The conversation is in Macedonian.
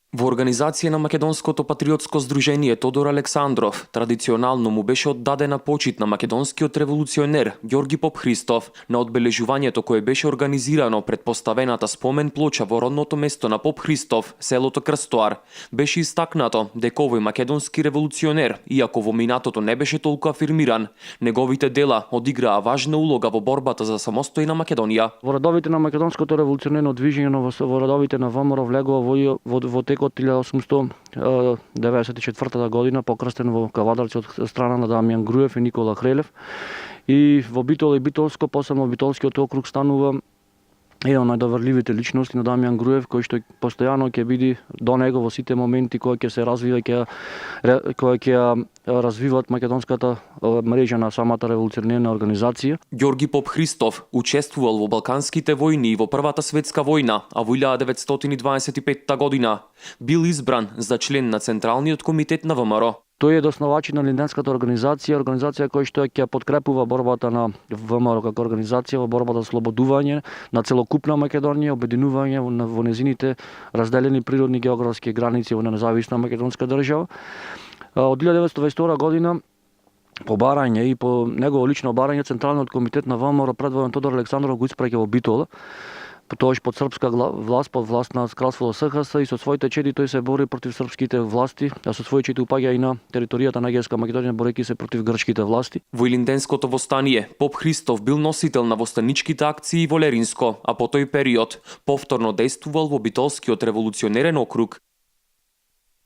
Во организација на Македонското патриотско здружение Тодор Александров традиционално му беше оддадена почит на македонскиот револуционер Ѓорги Попхристов на одбележувањето кое беше организирано пред поставената спомен плоча во родното место на Попхристов, селото Крстоар. Беше истакнато дека овој македонски револуционер, иако во минатото не беше толку афирмиран, неговите дела одиграа важна улога во борбата за самостојна Македонија. Во редовите на македонското револуционерно движење во редовите на ВМРО влегува во текот 1894 година, покрстен во Кавадарци од страна на Дамјан Груев и Никола Хрелев. И во Битола и Битолско, посебно Битолскиот округ, станува еден од најдоверливите личности на Дамјан Груев, кој што постојано ќе биде до него во сите моменти кои ќе се развива, кои ќе развиваат македонската мрежа на самата револуционерна организација. Ѓорги Попхристов учествувал во Балканските војни и во Првата светска војна, а во 1925 година бил избран за член на Централниот комитет на ВМРО. Тој е основачи на Линденската организација која што ќе подкрепува борбата на ВМРО како организација во борбата за слободување на целокупна Македонија, обединување во незините разделени природни географски граници во независна македонска држава. Од 1922 година по барање и по негово лично барање Централниот комитет на ВМРО предводен Тодор Александров го испраќа во Битола, тоаш под српска власт, под власт на кралство СХС, и со своите чеди тој се бори против српските власти, а со своите чеди упаѓа и на територијата на Егејска Македонија, борејќи се против грчките власти. Во Илинденското востание Попхристов бил носител на востаничките акции во Леринско, а по тој период повторно действувал во Битолскиот револуционерен округ